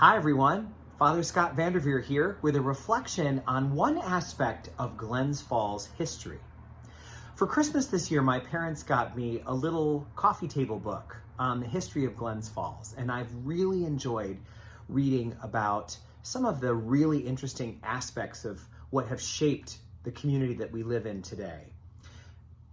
Hi everyone, Father Scott Vanderveer here with a reflection on one aspect of Glens Falls history. For Christmas this year, my parents got me a little coffee table book on the history of Glens Falls, and I've really enjoyed reading about some of the really interesting aspects of what have shaped the community that we live in today.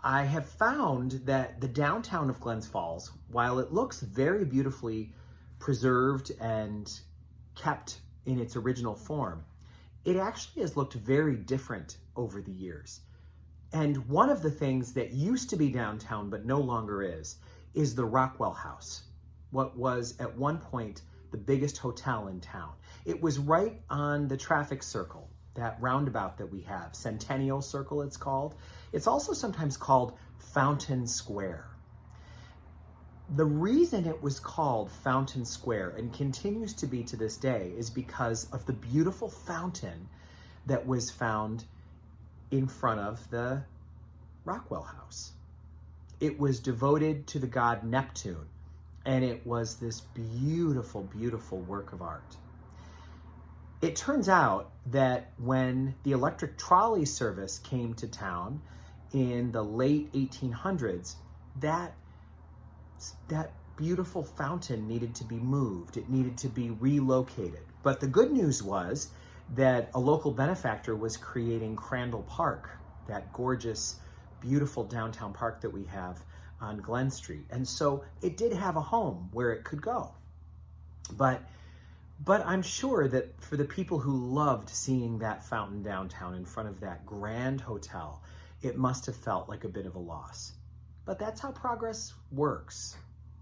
I have found that the downtown of Glens Falls, while it looks very beautifully preserved and kept in its original form, it actually has looked very different over the years. And one of the things that used to be downtown but no longer is the Rockwell House, what was at one point the biggest hotel in town. It was right on the traffic circle, that roundabout that we have, Centennial Circle it's called. It's also sometimes called Fountain Square. The reason it was called Fountain Square and continues to be to this day is because of the beautiful fountain that was found in front of the Rockwell House. It was devoted to the god Neptune, and it was this beautiful, beautiful work of art. It turns out that when the electric trolley service came to town in the late 1800s, that beautiful fountain needed to be moved. It needed to be relocated. But the good news was that a local benefactor was creating Crandall Park, that gorgeous, beautiful downtown park that we have on Glen Street. And so it did have a home where it could go. But I'm sure that for the people who loved seeing that fountain downtown in front of that grand hotel, it must have felt like a bit of a loss. But that's how progress works.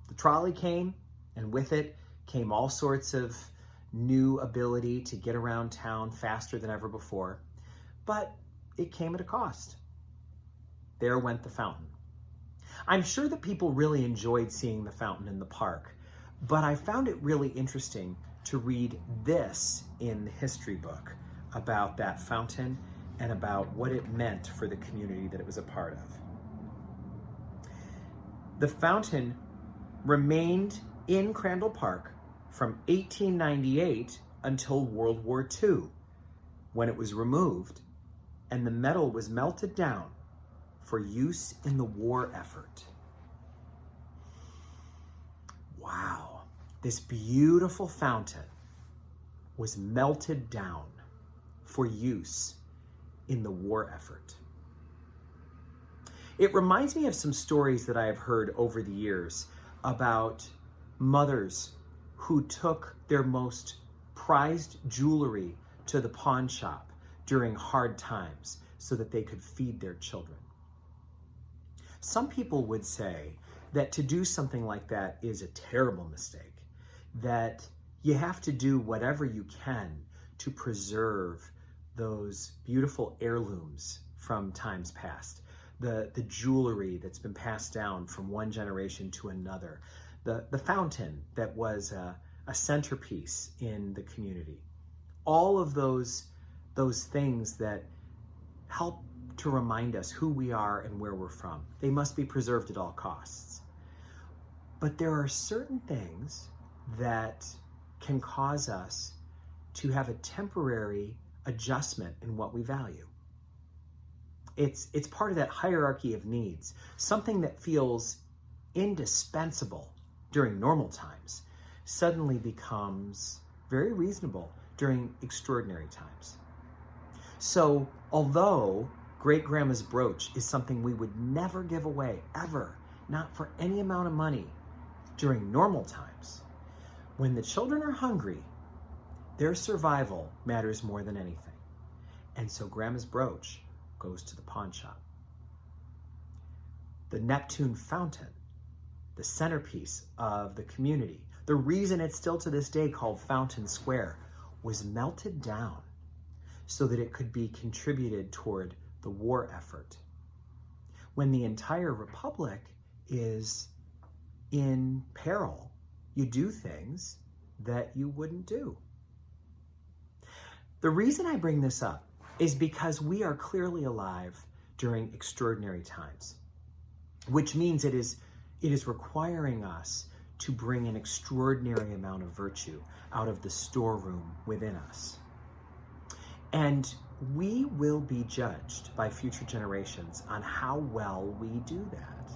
The trolley came, and with it came all sorts of new ability to get around town faster than ever before. But it came at a cost. There went the fountain. I'm sure that people really enjoyed seeing the fountain in the park, but I found it really interesting to read this in the history book about that fountain and about what it meant for the community that it was a part of. The fountain remained in Crandall Park from 1898 until World War II, when it was removed and the metal was melted down for use in the war effort. Wow, this beautiful fountain was melted down for use in the war effort. It reminds me of some stories that I have heard over the years about mothers who took their most prized jewelry to the pawn shop during hard times so that they could feed their children. Some people would say that to do something like that is a terrible mistake, that you have to do whatever you can to preserve those beautiful heirlooms from times past. The jewelry that's been passed down from one generation to another, the fountain that was a centerpiece in the community. All of those things that help to remind us who we are and where we're from. They must be preserved at all costs. But there are certain things that can cause us to have a temporary adjustment in what we value. It's part of that hierarchy of needs. Something that feels indispensable during normal times suddenly becomes very reasonable during extraordinary times. So although great-grandma's brooch is something we would never give away, ever, not for any amount of money during normal times, when the children are hungry, their survival matters more than anything. And so grandma's brooch goes to the pawn shop. The Neptune fountain, the centerpiece of the community, the reason it's still to this day called Fountain Square, was melted down so that it could be contributed toward the war effort. When the entire republic is in peril, you do things that you wouldn't do. The reason I bring this up is because we are clearly alive during extraordinary times, which means it is requiring us to bring an extraordinary amount of virtue out of the storeroom within us. And we will be judged by future generations on how well we do that.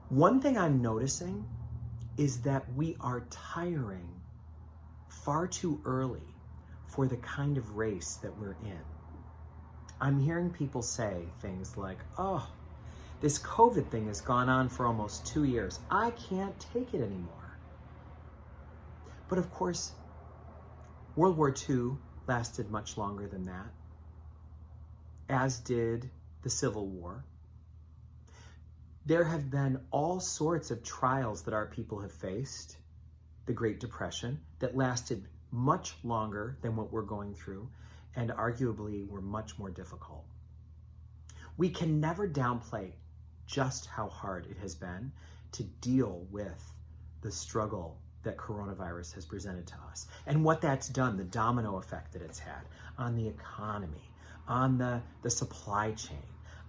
One thing I'm noticing is that we are tiring far too early for the kind of race that we're in. I'm hearing people say things like, oh, this COVID thing has gone on for almost 2 years. I can't take it anymore. But of course, World War II lasted much longer than that, as did the Civil War. There have been all sorts of trials that our people have faced. The Great Depression, that lasted much longer than what we're going through, and arguably were much more difficult. We can never downplay just how hard it has been to deal with the struggle that coronavirus has presented to us, and what that's done, the domino effect that it's had on the economy, on the supply chain,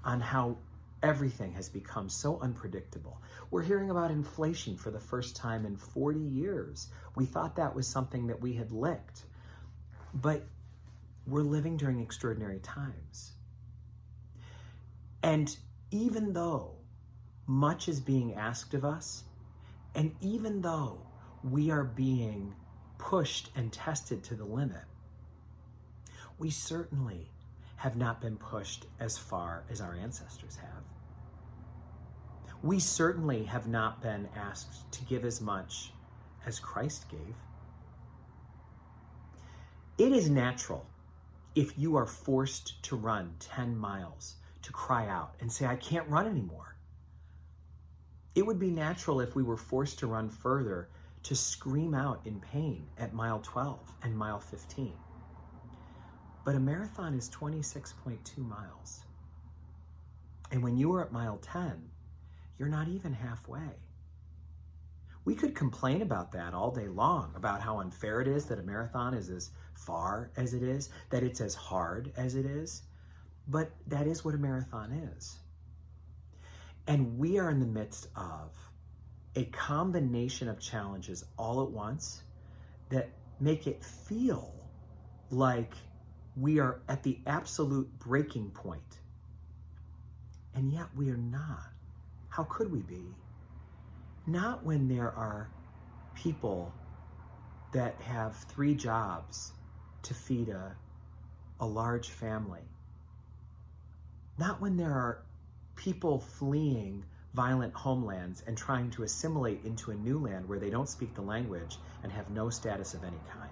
on how everything has become so unpredictable. We're hearing about inflation for the first time in 40 years. We thought that was something that we had licked, but we're living during extraordinary times. And even though much is being asked of us, and even though we are being pushed and tested to the limit, we certainly have not been pushed as far as our ancestors have. We certainly have not been asked to give as much as Christ gave. It is natural, if you are forced to run 10 miles, to cry out and say, I can't run anymore. It would be natural if we were forced to run further to scream out in pain at mile 12 and mile 15. But a marathon is 26.2 miles. And when you are at mile 10, you're not even halfway. We could complain about that all day long, about how unfair it is that a marathon is as far as it is, that it's as hard as it is, but that is what a marathon is. And we are in the midst of a combination of challenges all at once that make it feel like we are at the absolute breaking point. And yet we are not. How could we be? Not when there are people that have 3 jobs to feed a large family. Not when there are people fleeing violent homelands and trying to assimilate into a new land where they don't speak the language and have no status of any kind.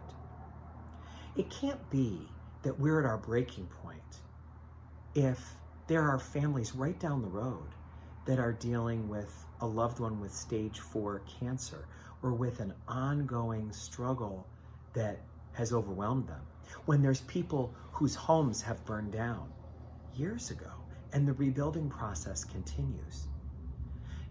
It can't be that we're at our breaking point if there are families right down the road that are dealing with a loved one with stage 4 cancer, or with an ongoing struggle that has overwhelmed them. When there's people whose homes have burned down years ago and the rebuilding process continues.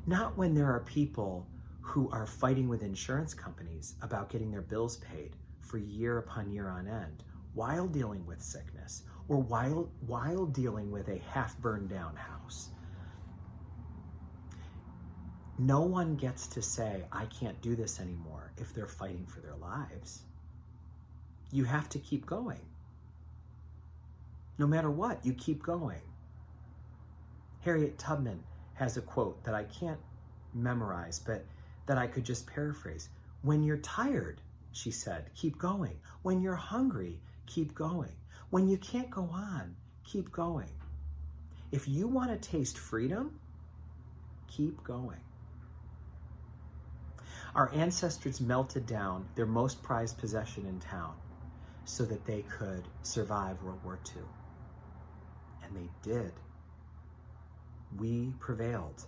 Not when there are people who are fighting with insurance companies about getting their bills paid for year upon year on end, while dealing with sickness, or while dealing with a half burned down house. No one gets to say, I can't do this anymore, if they're fighting for their lives. You have to keep going. No matter what, you keep going. Harriet Tubman has a quote that I can't memorize, but that I could just paraphrase. When you're tired, she said, keep going. When you're hungry, keep going. When you can't go on, keep going. If you want to taste freedom, keep going. Our ancestors melted down their most prized possession in town so that they could survive World War II. And they did. We prevailed.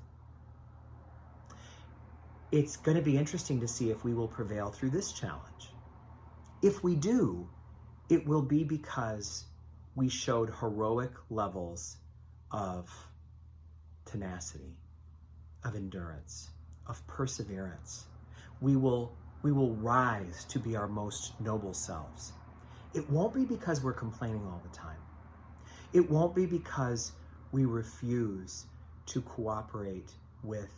It's going to be interesting to see if we will prevail through this challenge. If we do, it will be because we showed heroic levels of tenacity, of endurance, of perseverance. We will rise to be our most noble selves. It won't be because we're complaining all the time. It won't be because we refuse to cooperate with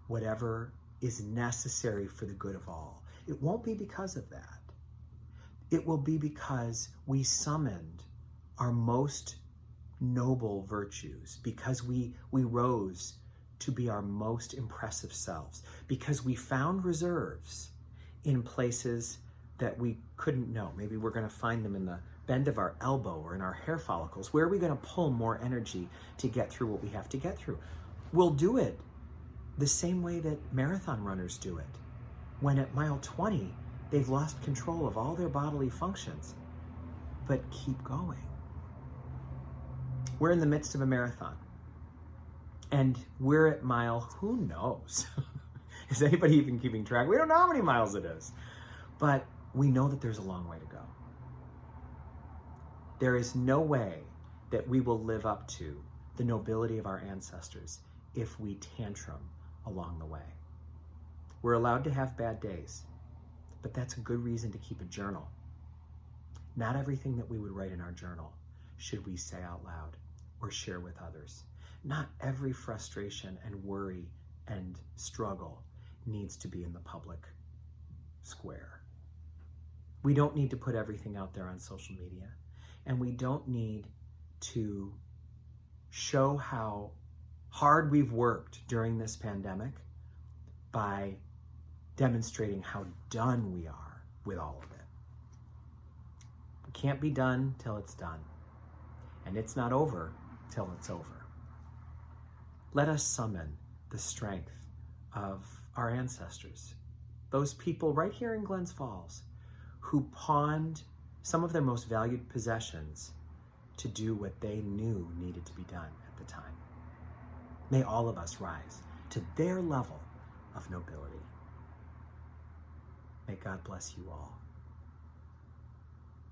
whatever is necessary for the good of all. It won't be because of that. It will be because we summoned our most noble virtues, because we rose to be our most impressive selves, because we found reserves in places that we couldn't know. Maybe we're going to find them in the bend of our elbow or in our hair follicles. Where are we going to pull more energy to get through what we have to get through? We'll do it the same way that marathon runners do it. When at mile 20, they've lost control of all their bodily functions, but keep going. We're in the midst of a marathon, and we're at mile, who knows? Is anybody even keeping track? We don't know how many miles it is, but we know that there's a long way to go. There is no way that we will live up to the nobility of our ancestors if we tantrum along the way. We're allowed to have bad days, but that's a good reason to keep a journal. Not everything that we would write in our journal should we say out loud or share with others. Not every frustration and worry and struggle needs to be in the public square. We don't need to put everything out there on social media, and we don't need to show how hard we've worked during this pandemic by demonstrating how done we are with all of it. We can't be done till it's done, and it's not over till it's over. Let us summon the strength of our ancestors, those people right here in Glens Falls who pawned some of their most valued possessions to do what they knew needed to be done at the time. May all of us rise to their level of nobility. May God bless you all.